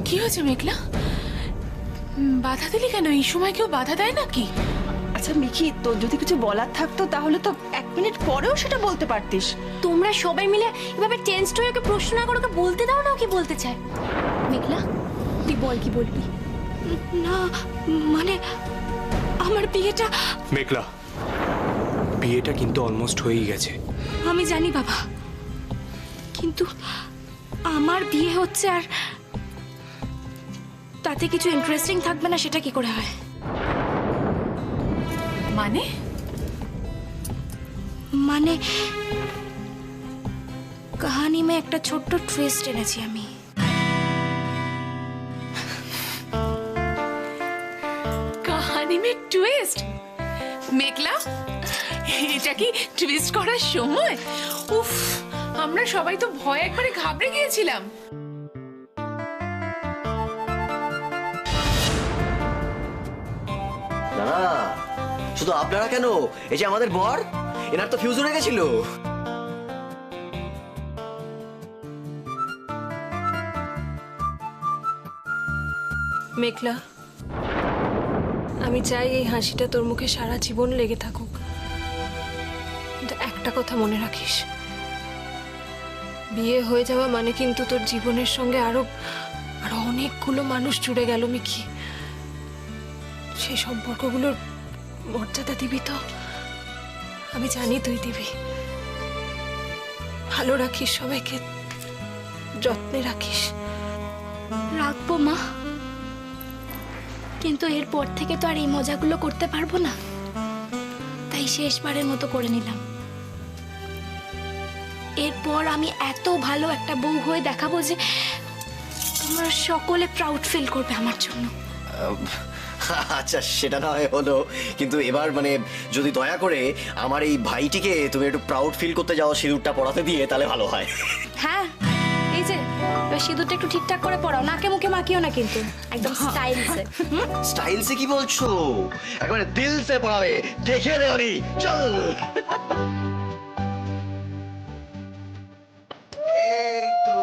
কি হয়েছে মেঘলা? বাধা দিলি কেন? এই সময় কেউ বাধা দেয় নাকি? আচ্ছা মিকি, তোর যদি কিছু বলার থাকতো তাহলে তো 1 মিনিট পরেও সেটা বলতে পারতিস। তোমরা সবাই মিলে এভাবে টেন্সড হয়ে ওকে প্রশ্ন না করে ওকে বলতে দাও না ও কি বলতে চায়। মেঘলা, তুই বল কি বলবি। না মানে আমার বিয়েটা। মেঘলা, বিয়েটা কিন্তু অলমোস্ট হয়েই গেছে। আমি জানি বাবা, কিন্তু আমার বিয়ে হচ্ছে আর তাতে কিছু ইন্টারেস্টিং থাকবে না, সেটা কি করে হয়? মানে মানে কাহানি মে একটা ছোট্ট টুইস্ট এনেছি আমি। কাহানি মে টুইস্ট? মেঘলা, এটা কি টুইস্ট করার সময়? উফ, আমরা সবাই তো ভয় একবারে ঘাবড়ে গিয়েছিলাম। না না, শুধু আপনারা কেন, এই যে আমাদের বর, এনার তো ফিউজ উড়ে গেছিল। মেঘলা, আমি চাই এই হাসিটা তোর মুখে সারা জীবন লেগে থাকুক, কিন্তু একটা কথা মনে রাখিস, বিয়ে হয়ে যাওয়া মানে কিন্তু তোর জীবনের সঙ্গে আরো আরো অনেকগুলো মানুষ জুড়ে গেল মিকি। সেই সম্পর্কগুলোর মর্যাদা দিবি তো? আমি জানি তুই দিবি। ভালো রাখিস সবাইকে, যত্নে রাখিস। রাখবো মা, কিন্তু এরপর থেকে তো আর এই মজাগুলো করতে পারবো না, তাই শেষবারের মতো করে নিলাম। এরপর আমি এত ভালো একটা বউ হয়ে দেখাবো যে তোমরা সকলে প্রাউড ফিল করবে আমার জন্য। আচ্ছা সেটা না হয় হলো, কিন্তু এবার মানে যদি দয়া করে আমার এই ভাইটিকে তুমি একটু প্রাউড ফিল করতে যাও সিঁদুরটা পরাতে দিয়ে, তাহলে ভালো হয়। হ্যাঁ, এই যে এবার সিঁদুরটা একটু ঠিকঠাক করে পরাও, নাকে মুখে মাখিও না কিন্তু, একদম স্টাইলসে। স্টাইলসে কি বলছো? একেবারে দিলসে পড়াবে, দেখে নেওনি। চল এই তো।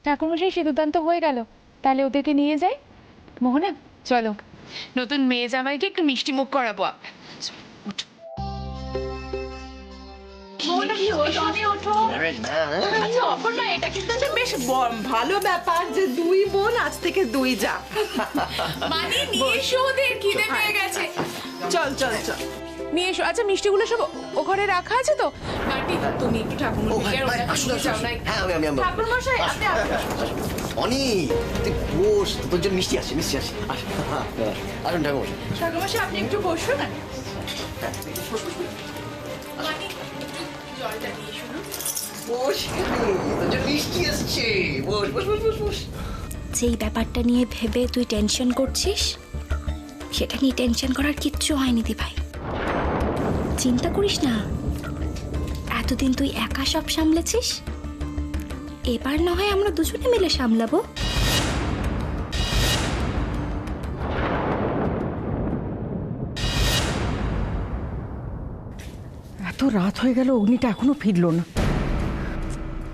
ঠাকুরমশাই সিঁদুরদান হয়ে গেল, তাহলে ওদেরকে নিয়ে যাই। মোহনা চলো, নতুন মেয়ে জামাইকে একটু মিষ্টি মুখ করাবো। এটা কিন্তু একটা বেশ ভালো ব্যাপার যে 2 বোন আজ থেকে 2 যা। মানে নিয়ে এসো, ওদের খিদে পেয়ে গেছে। চল চল চল নিয়ে এসো। আচ্ছা মিষ্টিগুলো সব ও ঘরে রাখা আছে তো? বাটি তুমি একটু ঠাকুরমশাইকে আর ওনাকে নিয়ে যাও না। হ্যাঁ আমি ঠাকুরমশাই আপনি অনি, তুই বস, তোর জন্য মিষ্টি আসে, মিষ্টি আসে। আসুন ঠাকুর। ঠাকুরমশাই আপনি একটু বসুন না। মানে জলটা নিয়ে এসো না। বস, তোর জন্য মিষ্টি আসছে। বস বস বস বস বস। যেই ব্যাপারটা নিয়ে ভেবে তুই টেনশন করছিস, সেটা নিয়ে টেনশন করার কিচ্ছু হয়নি দি ভাই। চিন্তা করিস না, এতদিন তুই একা সব সামলেছিস, এবার না হয় আমরা দুজনে মিলে সামলাবো। এত রাত হয়ে গেল, অগ্নিটা এখনো ফিরলো না।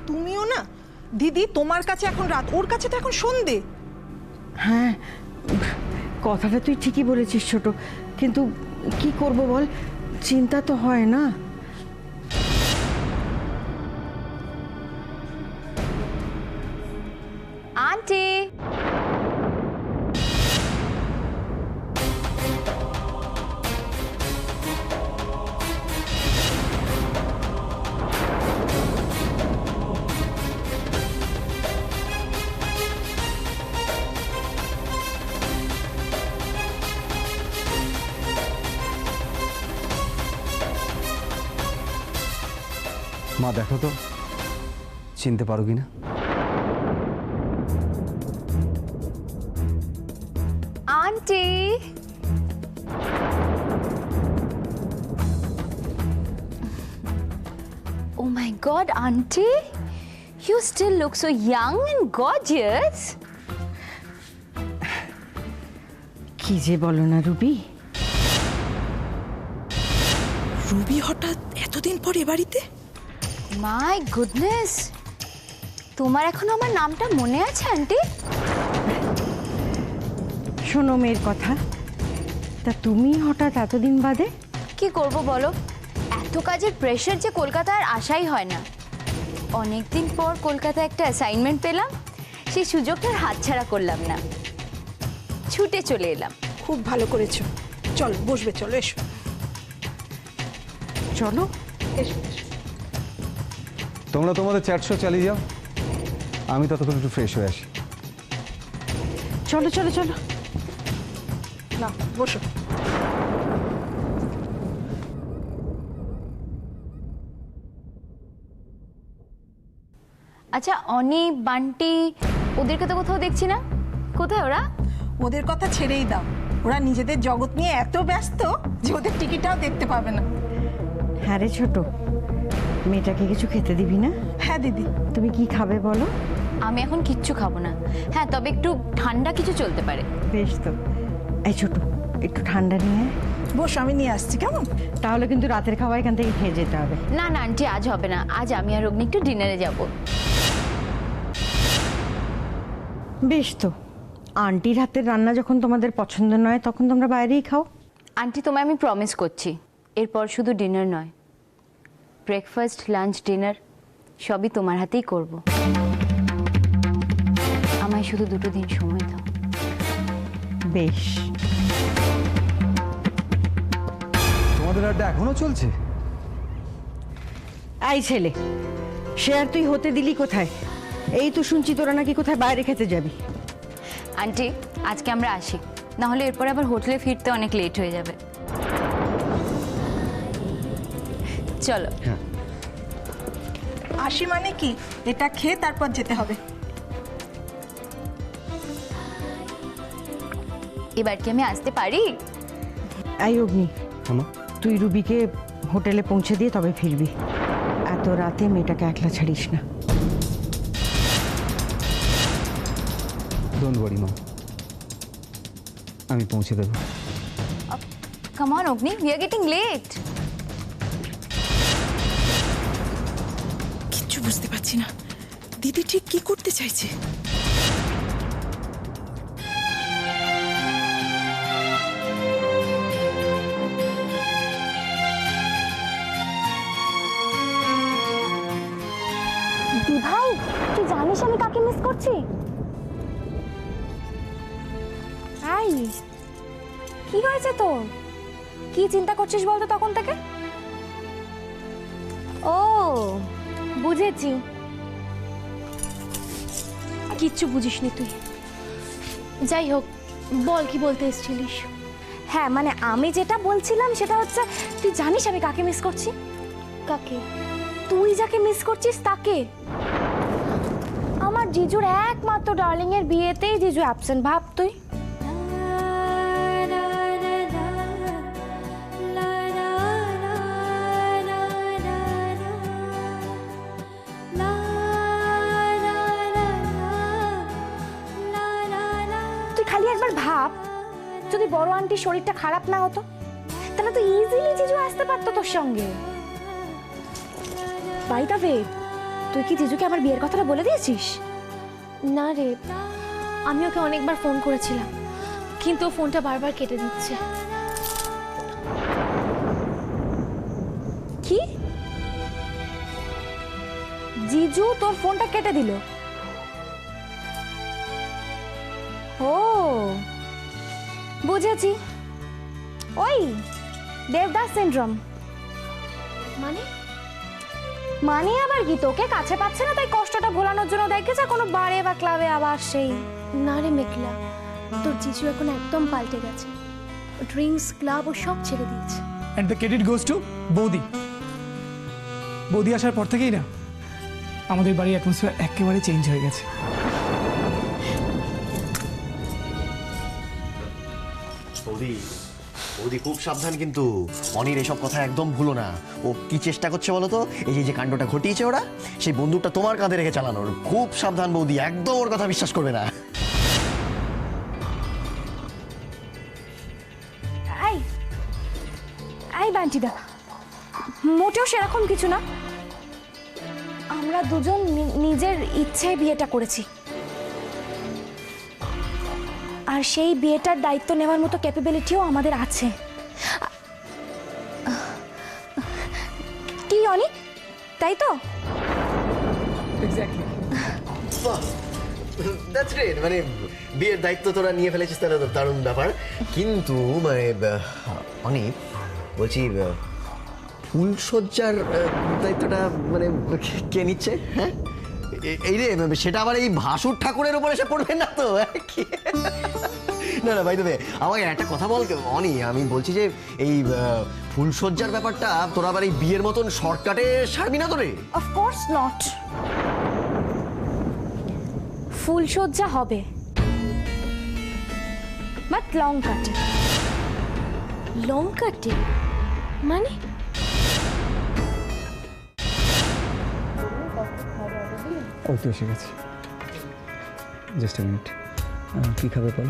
তুমিও না দিদি, তোমার কাছে এখন রাত, ওর কাছে তো এখন সন্ধে। হ্যাঁ, কথাটা তুই ঠিকই বলেছিস ছোট, কিন্তু কি করব বল, চিন্তা তো হয় না। আন্টি, মা দেখো তো চিনতে পারো কিনা। Aunty, oh my God, auntie, you still look so young and gorgeous. কি যে বলো না রুবি, রুবি হঠাৎ এতদিন পর এ বাড়িতে? মাই গুডনেস, তোমার এখনো আমার নামটা মনে আছে আন্টি? শোনো মেয়ের কথা, তা তুমি হঠাৎ এতদিন বাদে? কি করব বলো, এত কাজের প্রেশার যে কলকাতা আর আসাই হয় না। অনেকদিন পর কলকাতায় একটা অ্যাসাইনমেন্ট পেলাম, সেই সুযোগটার হাতছাড়া করলাম না, ছুটে চলে এলাম। খুব ভালো করেছো। চলো বসবে, চলো এসো। চলো। এসো এসো। তোমরা তোমাদের চ্যাট শো চালিয়ে যাও, আমি ততক্ষণ একটু ফ্রেশ হয়ে আসি। চলো চলো চলো। না বসো। আচ্ছা অনি, বান্টি, ওদেরকে তো কোথাও দেখছি না, কোথায় ওরা? ওদের কথা ছেড়েই দাও, ওরা নিজেদের জগৎ নিয়ে এত ব্যস্ত যে ওদের টিকিটটাও দেখতে পাবে না। হ্যাঁ রে ছোট, মেয়েটাকে কিছু খেতে দিবি না? হ্যাঁ দিদি। তুমি কি খাবে বলো? আমি এখন কিচ্ছু খাবো না, হ্যাঁ তবে একটু ঠান্ডা কিছু চলতে পারে। বেশ তো। এই ছোট, একটু ঠান্ডা নিয়ে আয়। বসো, আমি নিয়ে আসছি, কেমন? তাহলে কিন্তু রাতের খাবার এখান থেকে খেয়ে যেতে হবে। না না আন্টি, আজ হবে না, আজ আমি আর অগ্নি একটু ডিনারে যাব। বেশ তো, আন্টির হাতের রান্না যখন তোমাদের পছন্দ নয় তখন তোমরা বাইরেই খাও। আন্টি তোমায় আমি প্রমিস করছি, এরপর শুধু ডিনার নয়, ব্রেকফাস্ট, লাঞ্চ, ডিনার সবই তোমার হাতেই করব। আমায় শুধু 2 দিন সময় দাও। বেশ। তোমাদের আড্ডা এখনো চলছে? এই ছেলে, সে আর তুই হতে দিলি কোথায়? এই তো শুনছি তোরা নাকি কোথায় বাইরে খেতে যাবি। আন্টি আজকে আমরা আসি, না হলে এরপর আবার হোটেলে ফিরতে অনেক লেট হয়ে যাবে। চলো। আসি মানে কি, এটা খেয়ে তারপর যেতে হবে। এবার কি আমি আসতে পারি? এই অগ্নি, আমা, তুই রুবিকে হোটেলে পৌঁছে দিয়ে তবে ফিরবি। এত রাতে মেয়েটাকে একলা ছাড়িস না। ডোন্ট ওয়ারি মা, আমি পৌঁছে দেবো। Come on Agni, we are getting late. কিচ্ছু বুঝতে পারছি না, দিদি ঠিক কি করতে চাইছে। ভাই তুই জানিস আমি কাকে মিস করছি? এই কি হয়েছে তোর? কি চিন্তা করছিস বলতো তখন থেকে? ও বুঝেছি, কিচ্ছু বুঝিসনি তুই। যাই হোক বল, কি বলতে এসেছিলিস? হ্যাঁ মানে আমি যেটা বলছিলাম সেটা হচ্ছে, তুই জানিস আমি কাকে মিস করছি? কাকে? তুই যাকে মিস করছিস তাকে। আমার জিজুর একমাত্র ডার্লিং এর বিয়েতেই জিজু অ্যাবসেন্ট, ভাব তুই। তুই খালি একবার ভাব, যদি বড় আন্টির শরীরটা খারাপ না হতো তাহলে তো ইজিলি জিজু আসতে পারতো তোর সঙ্গে। বাই দ্য ওয়ে, তুই কি জিজুকে আমার বিয়ের কথাটা বলে দিয়েছিস? না রে, আমি ওকে অনেকবার ফোন করেছিলাম, কিন্তু ও ফোনটা বারবার কেটে দিচ্ছে। কি? জিজু তোর ফোনটা কেটে দিল? ও বুঝেছি, ওই দেবদাস সিনড্রোম। মানে? মানে আবার কি, তোকে কাছে পাচ্ছে না তাই কষ্টটা ভোলানোর জন্য দেখেছে কোনো বারে বা ক্লাবে আবার সেই। না রে মেঘলা, তোর জিজু এখন একদম পাল্টে গেছে, ড্রিঙ্কস, ক্লাব ও সব ছেড়ে দিয়েছে। And the credit goes to বৌদি। বৌদি আসার পর থেকেই না আমাদের বাড়ির অ্যাটমসফিয়ার একেবারে চেঞ্জ হয়ে গেছে। বৌদি, বৌদি খুব সাবধান কিন্তু, অনির এসব কথা একদম ভুলো না। ও কি চেষ্টা করছে বলো তো, এই যে কাণ্ডটা ঘটিয়েছে ওরা, সেই বন্দুকটা তোমার কাঁধে রেখে চালানোর। খুব সাবধান বৌদি, একদম ওর কথা বিশ্বাস করবে না। আন্টিদা, মোটেও সেরকম কিছু না। আমরা দুজন নিজের ইচ্ছায় বিয়েটা করেছি, আর সেই বিয়েটার দায়িত্ব নেওয়ার মতো ক্যাপাবিলিটিও আমাদের আছে। কি অনি, তাই তো? এক্স্যাক্টলি। দ্যাটস গ্রেট, মানে বিয়ের দায়িত্ব তোরা নিয়ে ফেলেছিস, তাহলে তো দারুণ ব্যাপার। কিন্তু মানে অনেক বলছি, ফুলসজ্জার দায়িত্বটা মানে কে নিচ্ছে? হ্যাঁ, এই রে, সেটা আবার এই ভাসুর ঠাকুরের উপর এসে পড়বে না তো? না না ভাই, তবে আমাকে একটা কথা বল অনি, আমি বলছি যে এই ফুলসজ্জার ব্যাপারটা তোরা আবার এই বিয়ের মতন শর্টকাটে সারবি না তো রে? Of course not. ফুলসজ্জা হবে, বাট লং কাটে। লং কাটে মানে? ও তো এসে গেছে, জাস্ট এ মিনিট। কী খাবে বল?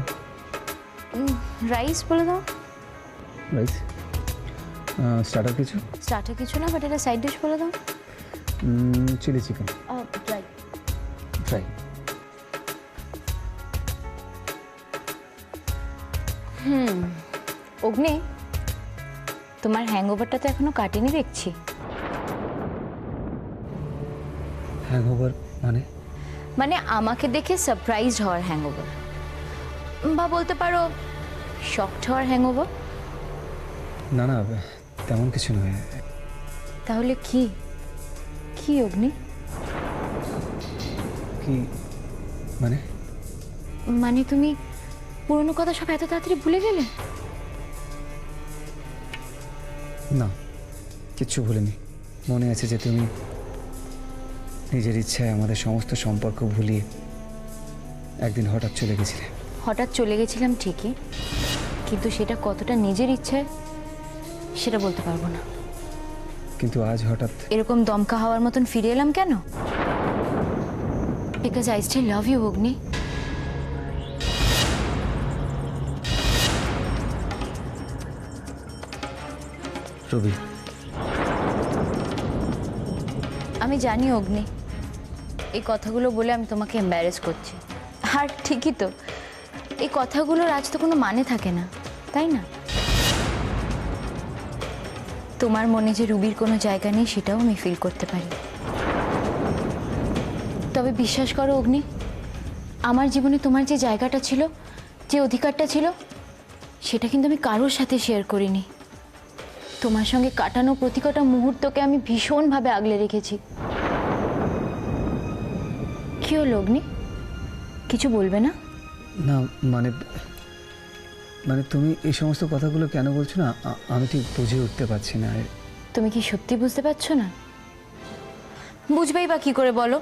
রাইস বলে দাও। রাইস? স্টার্টার কিছু? স্টার্টার কিছু না, বাট এটা সাইড ডিশ বলে দাও। Chilli chicken dry. Fry. Agni, তোমার হ্যাংওভারটা তো এখনো কাটেনি দেখছি। হ্যাংওভার মানে? মানে আমাকে দেখে সারপ্রাইজ হওয়ার হ্যাংওভার, বা বলতে পারো শকড হওয়ার হ্যাংওভার। না না, তেমন কিছু নয়। তাহলে কি কি অগ্নি? কি মানে? মানে তুমি পুরনো কথা সব এত তাড়াতাড়ি ভুলে গেলে? না, কিচ্ছু ভুলিনি। মনে আছে যে তুমি নিজের ইচ্ছায় আমাদের সমস্ত সম্পর্ক ভুলিয়ে একদিন হঠাৎ চলে গেছিলে। হঠাৎ চলে গেছিলাম ঠিকই, কিন্তু সেটা কতটা নিজের ইচ্ছায় সেটা বলতে পারবো না। কিন্তু আজ হঠাৎ এরকম দমকা হওয়ার মতন ফিরে এলাম কেন? Because I still love you Agni. Rabi, আমি জানি অগ্নি, এই কথাগুলো বলে আমি তোমাকে এম্বারেস করছি। আর ঠিকই তো, এই কথাগুলোর আজ তো কোনো মানে থাকে না, তাই না? তোমার মনে যে রুবির কোনো জায়গা নেই সেটাও আমি ফিল করতে পারি। তবে বিশ্বাস করো অগ্নি, আমার জীবনে তোমার যে জায়গাটা ছিল, যে অধিকারটা ছিল, সেটা কিন্তু আমি কারোর সাথে শেয়ার করিনি। তোমার সঙ্গে কাটানো প্রতিটা মুহূর্তকে আমি ভীষণভাবে আগলে রেখেছি। কি হলো অগ্নি, কিছু বলবে না? না মানে মানে তুমি এই সমস্ত কথাগুলো কেন বলছো না আমি ঠিক বুঝে উঠতে পারছি না। তুমি কি সত্যি বুঝতে পারছো না? বুঝবেই বা কি করে বলো?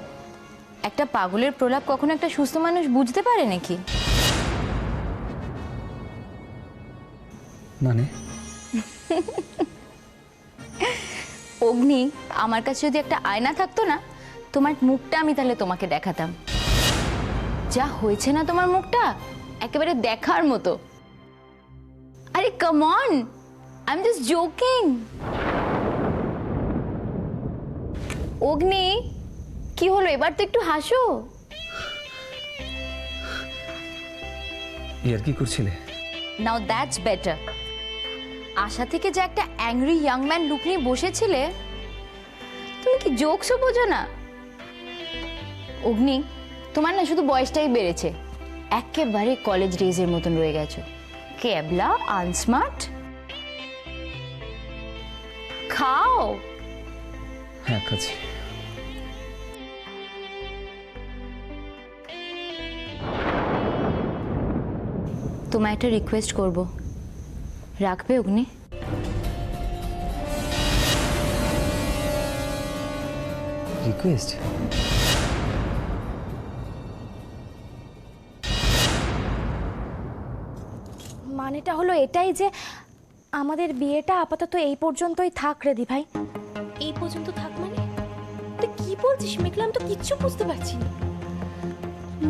একটা পাগলের প্রলাপ কখনো একটা সুস্থ মানুষ বুঝতে পারে নাকি? মানে অগ্নি, আমার কাছে যদি একটা আয়না থাকতো না, তোমার মুখটা আমি তাহলে তোমাকে দেখাতাম। যা হয়েছে না তোমার মুখটা, একেবারে দেখার মতো। আরে come on, I am just joking. Agni, কি হলো, এবার তো একটু হাসো। ইয়ার কি করছিলে? নাও দ্যাটস বেটার। আশা থেকে যে একটা অ্যাংরি ইয়াং ম্যান লুক নিয়ে বসেছিলে, তুমি কি জোকসও বোঝো না? অগ্নি, তোমার না শুধু বয়সটাই বেড়েছে, একেবারে কলেজ ডেজের মতন রয়ে গেছো। কেবলা, আনস্মার্ট। খাও। হ্যাঁ, খাচ্ছি। তোমায় একটা রিকোয়েস্ট করব, রাখবে অগ্নি? রিকোয়েস্ট? মানেটা হলো এটাই যে আমাদের বিয়েটা আপাতত এই পর্যন্তই থাক রে দি ভাই। এই পর্যন্ত থাক মানে? তুই কি বলছিস মেঘলা? আমি তো কিচ্ছু বুঝতে পারছি না।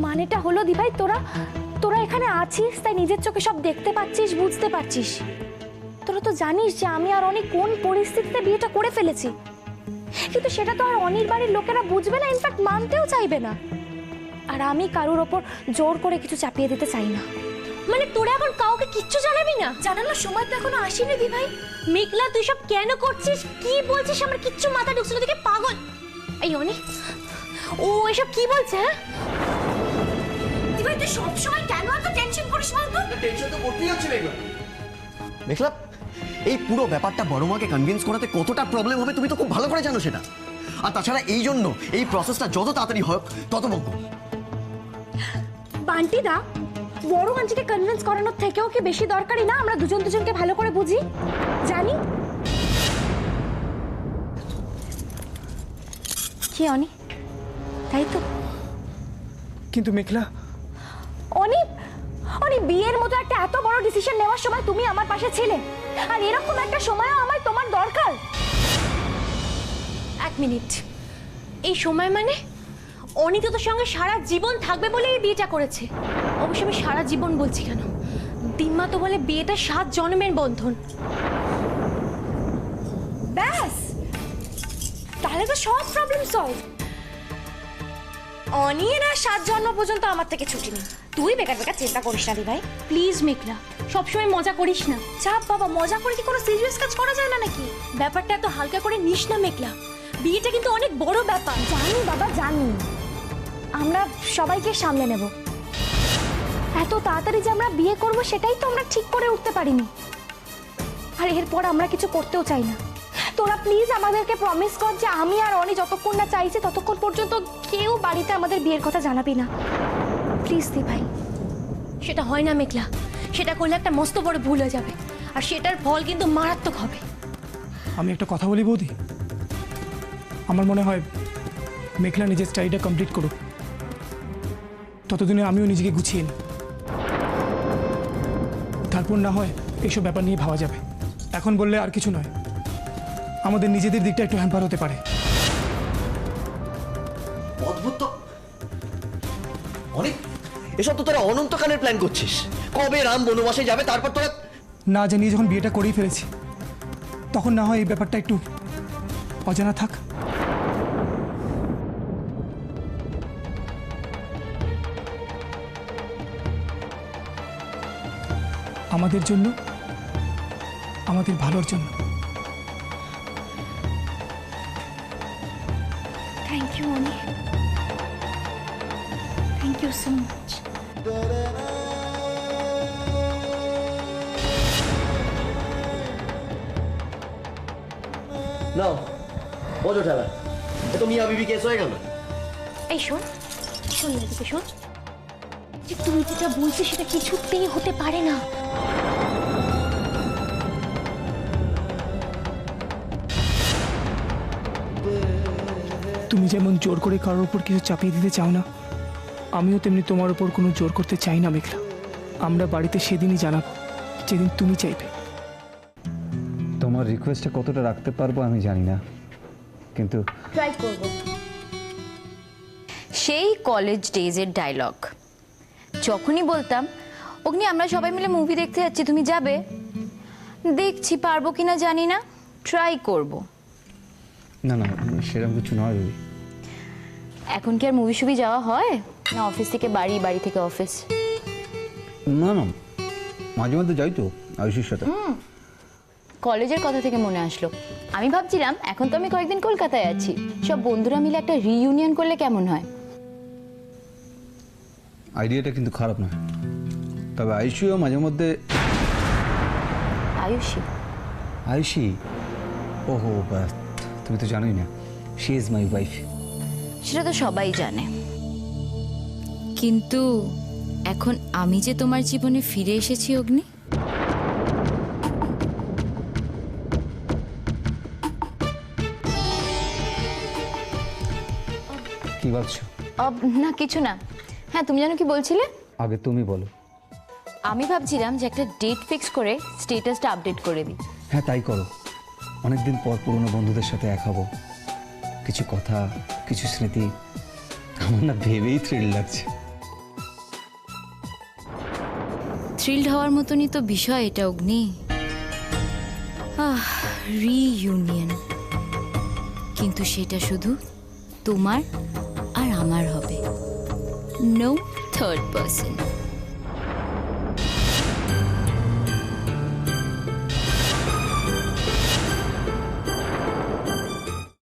মানেটা হলো দি ভাই, তোরা এখানে আছিস তাই নিজের চোখে সব দেখতে পাচ্ছিস, বুঝতে পারছিস। তোরা তো জানিস যে আমি আর অনি কোন পরিস্থিতিতে বিয়েটা করে ফেলেছি, কিন্তু সেটা তো আর অনির বাড়ির লোকেরা বুঝবে না, ইনফ্যাক্ট মানতেও চাইবে না। আর আমি কারোর ওপর জোর করে কিছু চাপিয়ে দিতে চাই না। মানে তোরা এখন কাউকে কিচ্ছু জানাবি না? জানানোর সময় তো এখনো আসেনি দি ভাই। মেঘলা তুই সব কেন করছিস, কি বলছিস? আমার কিচ্ছু মাথা ঢুকছিল, তোকে পাগল। এই অনি, ও এসব কি বলছে? হ্যাঁ দি ভাই, তুই সবসময় কেন এত টেনশন করিস বলতো? টেনশন তো করতেই হচ্ছে মেঘলা। এই পুরো ব্যাপারটা বড় মাকে কনভিন্স করাতে কতটা প্রবলেম হবে তুমি তো খুব ভালো করে জানো সেটা। আর তাছাড়া এই জন্য এই প্রসেসটা যত তাড়াতাড়ি হোক তত মঙ্গল। বান্টি দা, বড় মানজিকে কনভিন্স করানোর থেকেও কি বেশি দরকারি না আমরা দুজন দুজনকে ভালো করে বুঝি, জানি? কি অনি, তাই তো? কিন্তু মেঘলা, অনি, অনি বিয়ের মতো একটা এত বড় ডিসিশন নেওয়ার সময় তুমি আমার পাশে ছিলে, আর এরকম একটা সময়ও আমার তোমার দরকার। এক মিনিট, এই সময় মানে অনি তো তোর সঙ্গে সারা জীবন থাকবে বলে এই বিয়েটা করেছে। অবশ্য আমি সারা জীবন বলছি কেন, দিম্মা তো বলে বিয়েটা 7 জন্মের বন্ধন। ব্যাস, তাহলে তো সব প্রবলেম সলভ। অনির আর 7 জন্ম পর্যন্ত আমার থেকে ছুটি নেই। তুই বেকার বেকার চিন্তা করিস না দি ভাই। প্লিজ মেঘলা, সবসময় মজা করিস না। চাপ বাবা, মজা করে কি কোনো সিরিয়াস কাজ করা যায় না নাকি? ব্যাপারটা এত হালকা করে নিস না মেঘলা, বিয়েটা কিন্তু অনেক বড় ব্যাপার। জানি বাবা, জানি। আমরা সবাইকে সামলে নেব। এত তাড়াতাড়ি যে আমরা বিয়ে করব সেটাই তো আমরা ঠিক করে উঠতে পারিনি, আর এরপর আমরা কিছু করতেও চাই না। তোরা প্লিজ আমাদেরকে প্রমিস কর যে আমি আর অনি যতক্ষণ না চাইছি ততক্ষণ পর্যন্ত কেউ বাড়িতে আমাদের বিয়ের কথা জানাবি না, প্লিজ দি ভাই। সেটা হয় না মেঘলা, সেটা করলে একটা মস্ত বড় ভুল হয়ে যাবে, আর সেটার ফল কিন্তু মারাত্মক হবে। আমি একটা কথা বলি বৌদি, আমার মনে হয় মেঘলা নিজের স্টাডিটা কমপ্লিট করুক, ততদিনে আমিও নিজেকে গুছিয়ে নিই, তারপর না হয় এইসব ব্যাপার নিয়ে ভাবা যাবে। এখন বললে আর কিছু নয়, আমাদের নিজেদের দিকটা একটু হ্যাম্পার হতে পারে। অদ্ভুত তো অনেক, এসব তো তোরা অনন্তকালের প্ল্যান করছিস। কবে রাম বনবাসে যাবে তারপর তোরা না জানিয়ে যখন বিয়েটা করেই ফেলেছি, তখন না হয় এই ব্যাপারটা একটু অজানা থাক। আমাদের জন্য, আমাদের ভালোর জন্য। Thank you Oni, thank you so much. নাও বোঝো ঠেলা, এ তো মিয়া বিবি কেস হয়ে গেল। এই শোন, শোন এদিকে শোন, যে তুই যেটা বলছিস সেটা কিছুতেই হতে পারে না। তুমি যেমন জোর করে কারোর উপর কিছু চাপিয়ে দিতে চাও না, আমিও তেমনি তোমার উপর কোনো জোর করতে চাই না মেঘলা। আমরা বাড়িতে সেদিনই জানাবো যেদিন তুমি চাইবে। তোমার রিকোয়েস্টটা কতটা রাখতে পারবো আমি জানি না, কিন্তু ট্রাই করব। সেই কলেজ ডেজের ডায়লগ, যখনই বলতাম অগ্নি আমরা সবাই মিলে মুভি দেখতে যাচ্ছি, তুমি যাবে? দেখছি পারবো কিনা জানি না, ট্রাই করব। না না সেরকম কিছু নয় দিদি। এখন কি আর মুভি শুভি যাওয়া হয় না? অফিস থেকে বাড়ি, বাড়ি থেকে অফিস? না না মাঝে মধ্যে যাই তো আয়ুষের সাথে। কলেজের কথা থেকে মনে আসলো, আমি ভাবছিলাম এখন তো আমি কয়েকদিন কলকাতায় আছি, সব বন্ধুরা মিলে একটা রিইউনিয়ন করলে কেমন হয়? আইডিয়াটা কিন্তু খারাপ নয়, তবে আয়ুষিও মাঝে মধ্যে। আয়ুষী? আয়ুষি? ওহো ব্যাস, তুমি তো জানোই না, শি ইজ মাই ওয়াইফ। সেটা তো সবাই জানে, কিন্তু এখন আমি যে তোমার জীবনে ফিরে এসেছি অগ্নি, কি ভাবছো? না কিছু না। হ্যাঁ তুমি জানো কি বলছিলে? আগে তুমি বলো। আমি ভাবছিলাম যে একটা ডেট ফিক্স করে স্ট্যাটাসটা আপডেট করে দিই। হ্যাঁ তাই করো, অনেকদিন পর পুরনো বন্ধুদের সাথে এক হবো, কিছু কথা, কিছু স্মৃতি, আমার না ভেবেই থ্রিল লাগছে। থ্রিলড হওয়ার মতনই তো বিষয় এটা অগ্নি। রিইউনিয়ন, কিন্তু সেটা শুধু তোমার আর আমার হবে, নো থার্ড পার্সন।